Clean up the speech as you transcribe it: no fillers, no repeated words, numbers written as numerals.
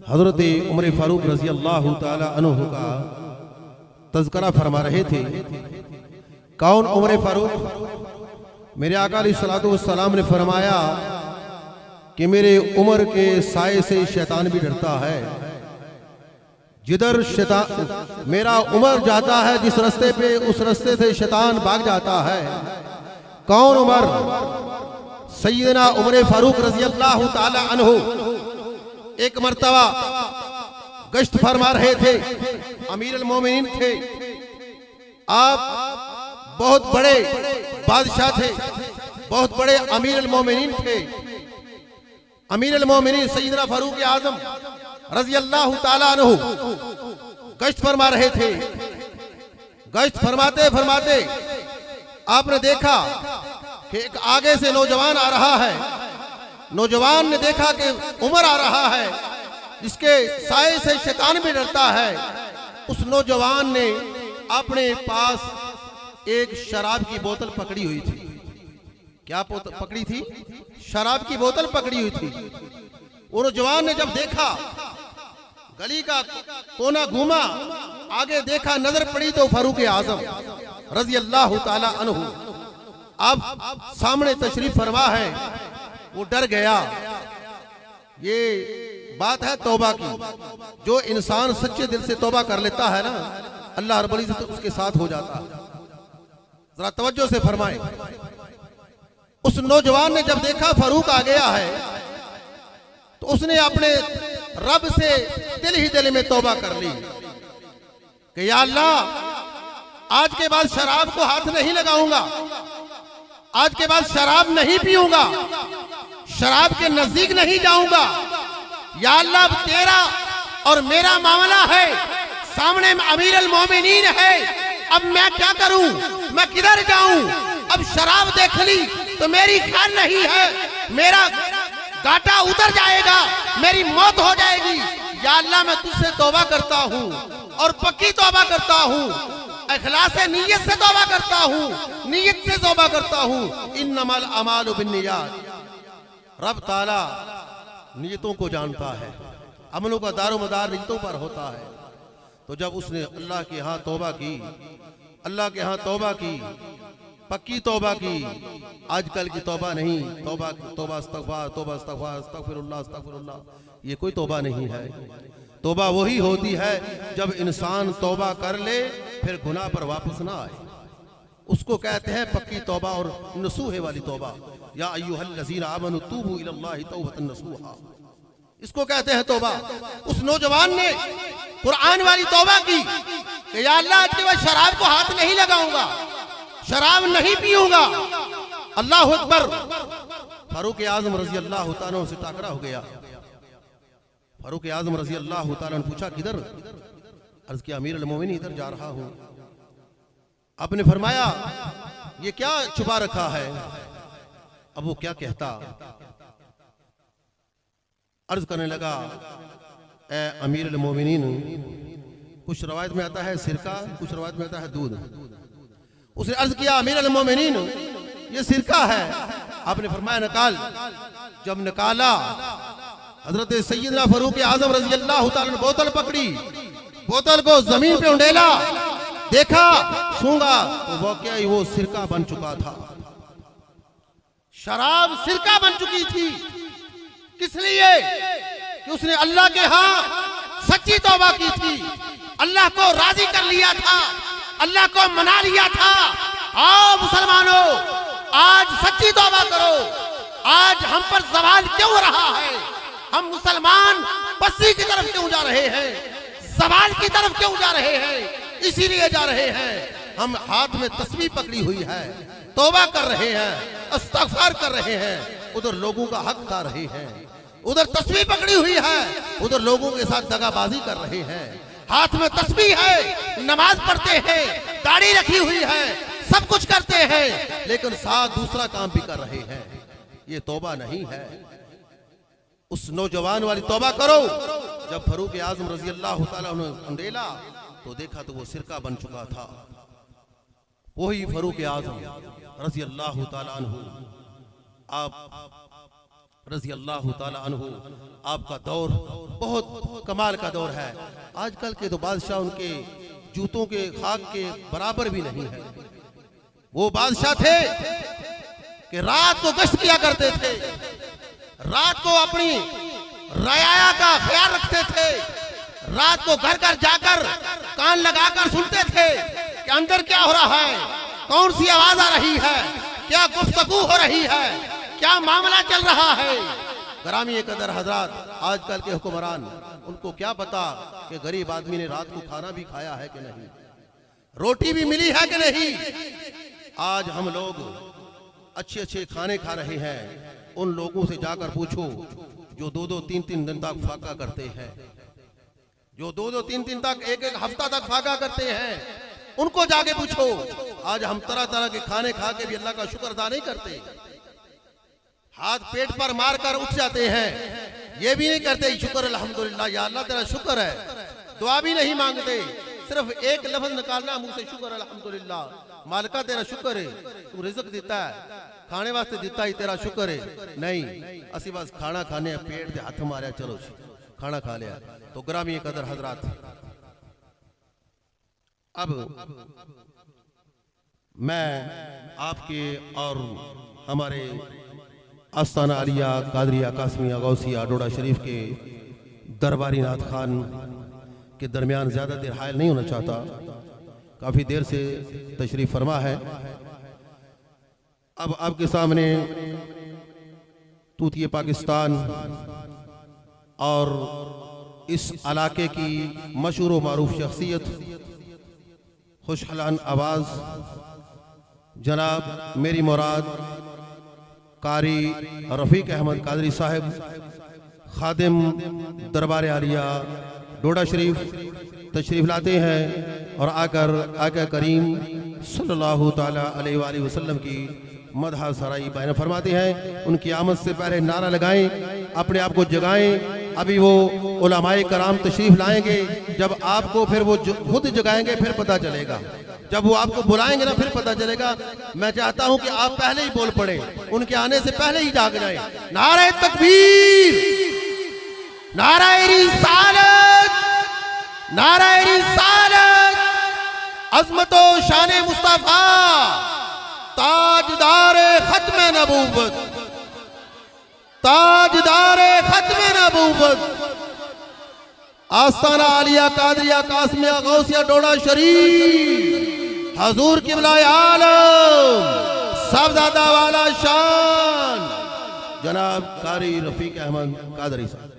हजरत उमर फारूक रजी अल्लाह ताला अन्हु का तज़किरा फरमा रहे थे। कौन उमर फारूक? मेरे आका अलैहिस्सलातु वस्सलाम ने फरमाया कि मेरे उमर के साए से शैतान भी डरता है। जिधर शैतान मेरा उमर जाता है जिस रास्ते पे, उस रास्ते से शैतान भाग जाता है। कौन उमर? सैयदना उमर फारूक रजी अल्लाह ताला अन्हु एक मर्तबा गश्त फरमा रहे थे, अमीर अल मोमिनीन थे। आप बहुत बड़े बादशाह थे, बहुत बड़े अमीर अल मोमिनीन थे। अमीर अल मोमिनीन सैयदना फारूक आजम रजी अल्लाह ताला अन्हु गश्त फरमा रहे थे। गश्त फरमाते फरमाते आपने देखा कि एक आगे से नौजवान आ रहा है। नौजवान ने देखा कि उमर आ रहा है जिसके साए से शैतान भी डरता है। उस नौजवान ने अपने पास एक शराब की बोतल पकड़ी हुई थी। क्या पकड़ी थी? शराब की बोतल पकड़ी हुई थी। वो नौजवान ने जब देखा, गली का कोना घूमा, आगे देखा, नजर पड़ी तो फारूक आजम रजी अल्लाह ताला अन्हु अब सामने तशरीफ फरमा है। वो डर गया। ये बात है तौबा की। जो इंसान सच्चे दिल से तौबा कर लेता है ना, अल्लाह रब्बुल इज्जत उसके साथ हो जाता है। जरा तवज्जो से फरमाएं। उस नौजवान ने जब देखा फारूक आ गया है तो उसने अपने रब से दिल ही दिल में तौबा कर ली कि या अल्लाह, आज के बाद शराब को हाथ नहीं लगाऊंगा, आज के बाद शराब नहीं पीऊंगा, शराब के नजदीक नहीं जाऊंगा। या अल्लाह, अब तेरा और मेरा मामला है, सामने अमीर अल मोमिनीन है, अब मैं क्या करूं, मैं किधर जाऊं? अब शराब देख ली तो मेरी ख्याल नहीं है, मेरा गाटा उतर जाएगा, मेरी मौत हो जाएगी। या अल्लाह, मैं तुझसे तौबा करता हूं और पक्की तौबा करता हूं, इखलास नीयत से तौबा करता हूं, नीयत से तौबा करता हूं। इन्नमल अमालु बिन्नियात। रब ताला नीयतों को जानता है, अमलों का दारोमदार नीयतों पर होता है। तो जब उसने अल्लाह के यहाँ तौबा की, अल्लाह के यहाँ तौबा की, पक्की तौबा की, आजकल की तौबा नहीं, तौबा तौबा इस्तगफार, तौबा इस्तगफार, अस्तगफिरुल्लाह अस्तगफिरुल्लाह, ये कोई तौबा नहीं है। तौबा वही होती है जब इंसान तौबा कर ले फिर गुनाह पर वापस ना आए, उसको कहते हैं पक्की तौबा और नसूहे वाली तौबा। या अय्युहल्लज़ीना आमनु तूबू इलल्लाहि तौबतन नसूहा, इसको कहते हैं तौबा। उस नौजवान ने कुरान वाली तौबा की कि या अल्लाह, आज के बाद शराब को हाथ नहीं लगाऊंगा, शराब नहीं पीऊंगा। अल्लाह अकबर। फारूक आजम रजी अल्लाह ताला से टाकरा हो गया। फारूक आजम रजी अल्लाह ताला ने पूछा किधर? अर्ज किया अमीर अल मोमिनीन इधर जा रहा हूं। आपने फरमाया ये क्या छुपा रखा है? अब वो क्या कहता? अर्ज करने लगा ए अमीर अल मोमिनीन, कुछ रवायत में आता है सिरका, कुछ रवायत में आता है दूध। उसने अर्ज किया अमीर अल मोमिनीन ये सिरका है। आपने फरमाया निकाल। जब निकाला, हजरत सैयदना फारूक आजम रजी अल्लाह ताला ने बोतल पकड़ी, बोतल को जमीन पे उंडेला, देखा, छूंगा तो वाकई वो सिरका बन चुका था। शराब सिरका बन चुकी थी। किस लिए? कि उसने अल्लाह के यहाँ सच्ची तौबा की थी, अल्लाह को राजी कर लिया था, अल्लाह को मना लिया था। आओ मुसलमानों, आज सच्ची तौबा करो। आज हम पर सवाल क्यों रहा है? हम मुसलमान बस्ती की तरफ क्यों जा रहे हैं? सवाल की तरफ क्यों जा रहे हैं? इसीलिए जा रहे हैं, हम हाथ में तस्बीह पकड़ी हुई है, तौबा कर रहे हैं, इस्तगफार कर रहे हैं, उधर लोगों का हक खा रहे हैं। उधर तस्बीह पकड़ी हुई है, उधर लोगों के साथ दगाबाजी कर रहे हैं। हाथ में तस्बीह है, नमाज पढ़ते हैं, दाढ़ी रखी हुई है, सब कुछ करते हैं, लेकिन साथ दूसरा काम भी कर रहे हैं। ये तौबा नहीं है। उस नौजवान वाली तौबा करो। जब फारूक आजम रजी अल्लाह ताला ने उंडेला तो देखा तो वो सिरका बन चुका था। वही फारूक आजम रजी अल्लाह ताला अन्हु आप रज़ी अल्लाह ताला अन्हु, आपका दौर बहुत कमाल का दौर है। आजकल के तो बादशाह उनके जूतों के खाक के बराबर भी नहीं है। वो बादशाह थे कि रात को गश्त किया करते थे, रात को अपनी रयाया का ख्याल रखते थे, रात को घर घर जाकर कान लगाकर सुनते थे कि अंदर क्या हो रहा है, कौन सी आवाज आ रही है, क्या गुफ्तगू हो रही है, क्या मामला चल रहा है। ग्रामी कदर हजरात, आजकल के हुक्मरान, उनको क्या पता कि गरीब आदमी ने रात को खाना भी खाया है कि नहीं, रोटी भी मिली है कि नहीं। आज हम लोग अच्छे अच्छे खाने खा रहे हैं। उन लोगों से जाकर पूछो जो 2-2 3-3 दिन तक फाका करते हैं, जो 2-2 3-3 तक एक हफ्ता तक फाका करते हैं, उनको जाके पूछो। आज हम तरह तरह के खाने खा के भी अल्लाह का शुक्र अदा नहीं करते। हाथ पेट पर मारकर उठ जाते हैं, ये भी नहीं करते शुक्र अल्हम्दुलिल्लाह, या अल्लाह तेरा शुक्र है। दुआ भी नहीं मांगते, सिर्फ एक लफ्ज निकालना मुंह से, शुक्र अल्हम्दुलिल्लाह, मालिका तेरा शुक्र है, तू रिज़्क देता है, खाने वास्ते देता ही तेरा शुक्र है। नहीं, असी बस खाना खाने पेट दे हाथ मारे, चलो खाना खा लिया। तो ग्रामी कदर हजरात, अब मैं आपके और हमारे आस्ताना आलिया कादरिया कासमिया गौसिया डोडा शरीफ के दरबारी नाथ खान के दरमियान ज़्यादा देर हायल नहीं होना चाहता। काफ़ी देर से तशरीफ़ फरमा है। अब आपके सामने तूतिए पाकिस्तान और इस इलाके की मशहूर व मारूफ शख्सियत, खुशहलान आवाज़, जनाब मेरी मुराद कारी रफ़ीक अहमद कादरी साहब, खादिम दरबार आलिया डोडा शरीफ तशरीफ़ लाते हैं और आकर आका करीम सल्लल्लाहु ताला अलैहि वसल्लम की मदह सराई बयान फरमाते हैं। उनकी आमद से पहले नारा लगाएं, अपने आप को जगाएं। अभी वो उलमाए कराम तशरीफ़ लाएंगे, जब आपको फिर वो खुद जगाएंगे फिर पता चलेगा, जब वो आपको बुलाएंगे ना फिर पता चलेगा। मैं चाहता हूं कि आप पहले ही बोल पड़े, उनके आने से पहले ही जाग जाए। नारे तकबीर, नारे रिसालत, नारे रिसालत, अज़मतो शान मुस्तफा, ताजदारे खत्म नबूवत, ताजदारे खत्म नबूवत, आस्ताना आलिया कादरिया कासमिया गौसिया डोडा शरीफ, हजूर किबला आलम साहबजादा वाला शान जनाब कारी रफ़ीक अहमद कादरी साहब।